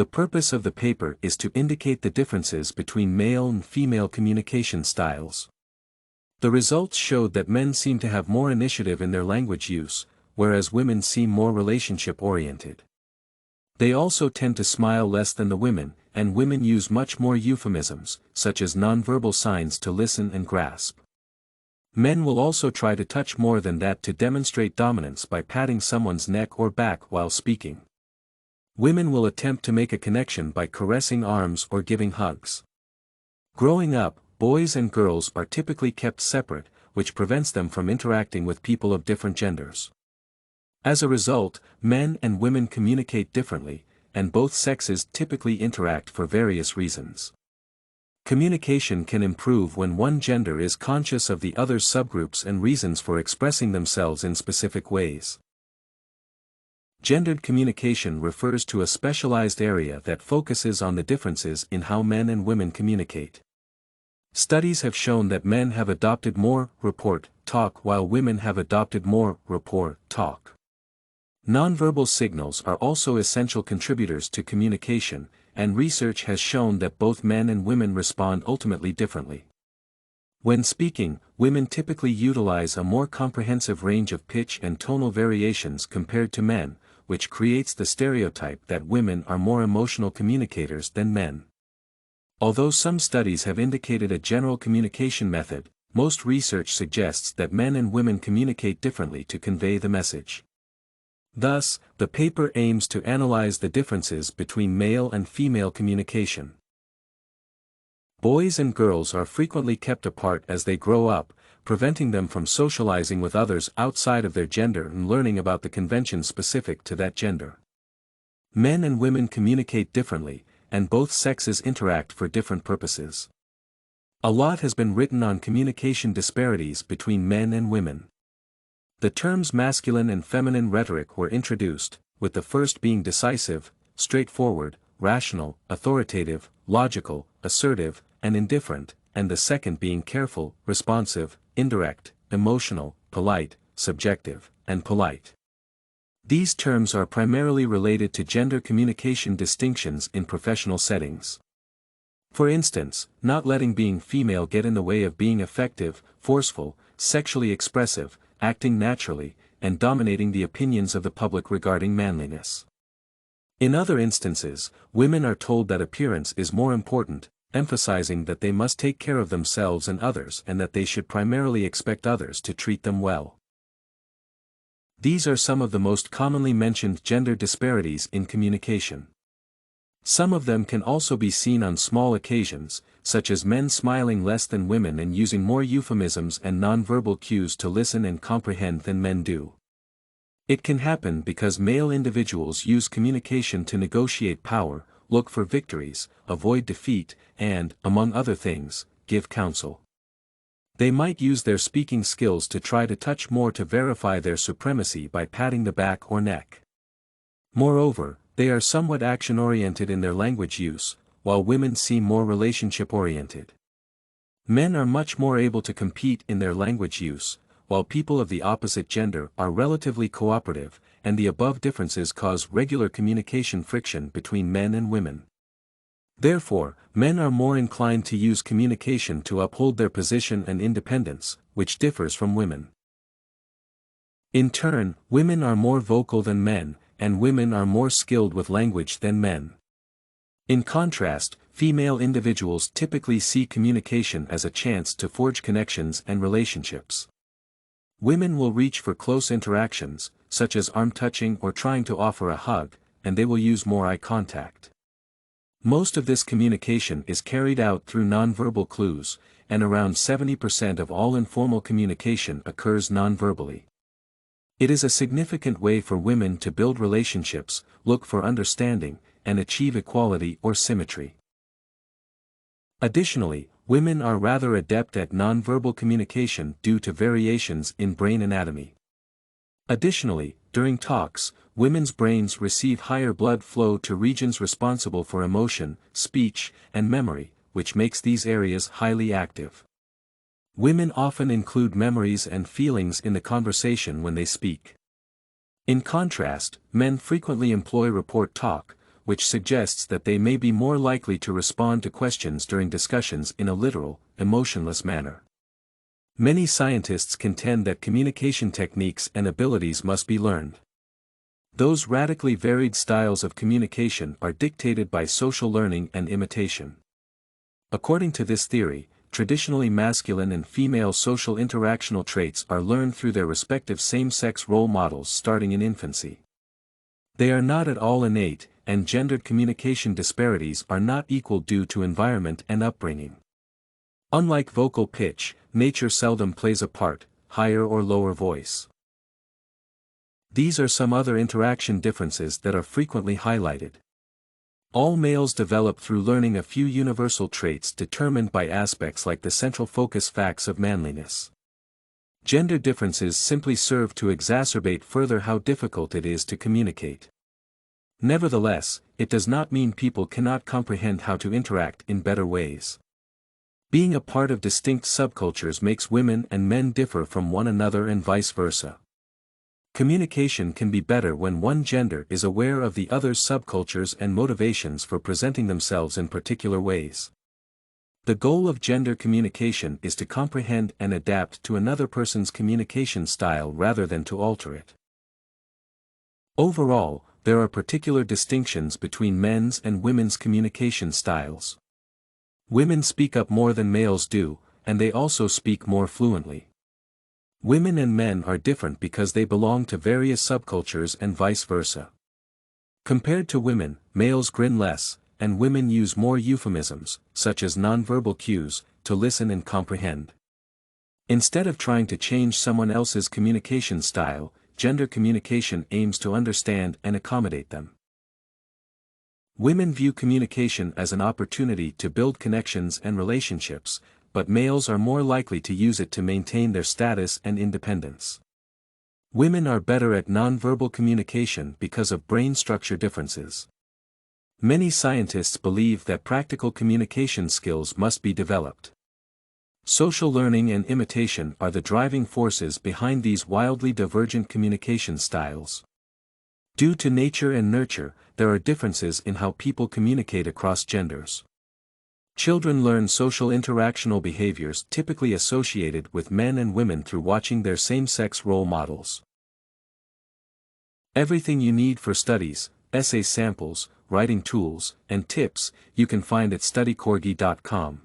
The purpose of the paper is to indicate the differences between male and female communication styles. The results showed that men seem to have more initiative in their language use, whereas women seem more relationship-oriented. They also tend to smile less than the women, and women use much more euphemisms, such as nonverbal signs to listen and grasp. Men will also try to touch more than that to demonstrate dominance by patting someone's neck or back while speaking. Women will attempt to make a connection by caressing arms or giving hugs. Growing up, boys and girls are typically kept separate, which prevents them from interacting with people of different genders. As a result, men and women communicate differently, and both sexes typically interact for various reasons. Communication can improve when one gender is conscious of the other's subgroups and reasons for expressing themselves in specific ways. Gendered communication refers to a specialized area that focuses on the differences in how men and women communicate. Studies have shown that men have adopted more report, talk while women have adopted more rapport, talk. Nonverbal signals are also essential contributors to communication, and research has shown that both men and women respond ultimately differently. When speaking, women typically utilize a more comprehensive range of pitch and tonal variations compared to men, which creates the stereotype that women are more emotional communicators than men. Although some studies have indicated a general communication method, most research suggests that men and women communicate differently to convey the message. Thus, the paper aims to analyze the differences between male and female communication. Boys and girls are frequently kept apart as they grow up, preventing them from socializing with others outside of their gender and learning about the conventions specific to that gender. Men and women communicate differently, and both sexes interact for different purposes. A lot has been written on communication disparities between men and women. The terms masculine and feminine rhetoric were introduced, with the first being decisive, straightforward, rational, authoritative, logical, assertive, and indifferent, and the second being careful, responsive, indirect, emotional, polite, subjective, and polite. These terms are primarily related to gender communication distinctions in professional settings. For instance, not letting being female get in the way of being effective, forceful, sexually expressive, acting naturally, and dominating the opinions of the public regarding manliness. In other instances, women are told that appearance is more important, emphasizing that they must take care of themselves and others and that they should primarily expect others to treat them well. These are some of the most commonly mentioned gender disparities in communication. Some of them can also be seen on small occasions, such as men smiling less than women and using more euphemisms and nonverbal cues to listen and comprehend than men do. It can happen because male individuals use communication to negotiate power, look for victories, avoid defeat, and, among other things, give counsel. They might use their speaking skills to try to touch more to verify their supremacy by patting the back or neck. Moreover, they are somewhat action-oriented in their language use, while women seem more relationship-oriented. Men are much more able to compete in their language use, while people of the opposite gender are relatively cooperative, and the above differences cause regular communication friction between men and women. Therefore, men are more inclined to use communication to uphold their position and independence, which differs from women. In turn, women are more vocal than men, and women are more skilled with language than men. In contrast, female individuals typically see communication as a chance to forge connections and relationships. Women will reach for close interactions, such as arm touching or trying to offer a hug, and they will use more eye contact. Most of this communication is carried out through nonverbal clues, and around 70% of all informal communication occurs nonverbally. It is a significant way for women to build relationships, look for understanding, and achieve equality or symmetry. Additionally, women are rather adept at nonverbal communication due to variations in brain anatomy. Additionally, during talks, women's brains receive higher blood flow to regions responsible for emotion, speech, and memory, which makes these areas highly active. Women often include memories and feelings in the conversation when they speak. In contrast, men frequently employ report talk, which suggests that they may be more likely to respond to questions during discussions in a literal, emotionless manner. Many scientists contend that communication techniques and abilities must be learned. Those radically varied styles of communication are dictated by social learning and imitation. According to this theory, traditionally masculine and female social interactional traits are learned through their respective same-sex role models starting in infancy. They are not at all innate, and gendered communication disparities are not equal due to environment and upbringing. Unlike vocal pitch, nature seldom plays a part, higher or lower voice. These are some other interaction differences that are frequently highlighted. All males develop through learning a few universal traits determined by aspects like the central focus facts of manliness. Gender differences simply serve to exacerbate further how difficult it is to communicate. Nevertheless, it does not mean people cannot comprehend how to interact in better ways. Being a part of distinct subcultures makes women and men differ from one another and vice versa. Communication can be better when one gender is aware of the other's subcultures and motivations for presenting themselves in particular ways. The goal of gender communication is to comprehend and adapt to another person's communication style rather than to alter it. Overall, there are particular distinctions between men's and women's communication styles. Women speak up more than males do, and they also speak more fluently. Women and men are different because they belong to various subcultures and vice versa. Compared to women, males grin less, and women use more euphemisms, such as nonverbal cues, to listen and comprehend. Instead of trying to change someone else's communication style, gender communication aims to understand and accommodate them. Women view communication as an opportunity to build connections and relationships, but males are more likely to use it to maintain their status and independence. Women are better at nonverbal communication because of brain structure differences. Many scientists believe that practical communication skills must be developed. Social learning and imitation are the driving forces behind these wildly divergent communication styles. Due to nature and nurture, there are differences in how people communicate across genders. Children learn social interactional behaviors typically associated with men and women through watching their same-sex role models. Everything you need for studies, essay samples, writing tools, and tips, you can find at studycorgi.com.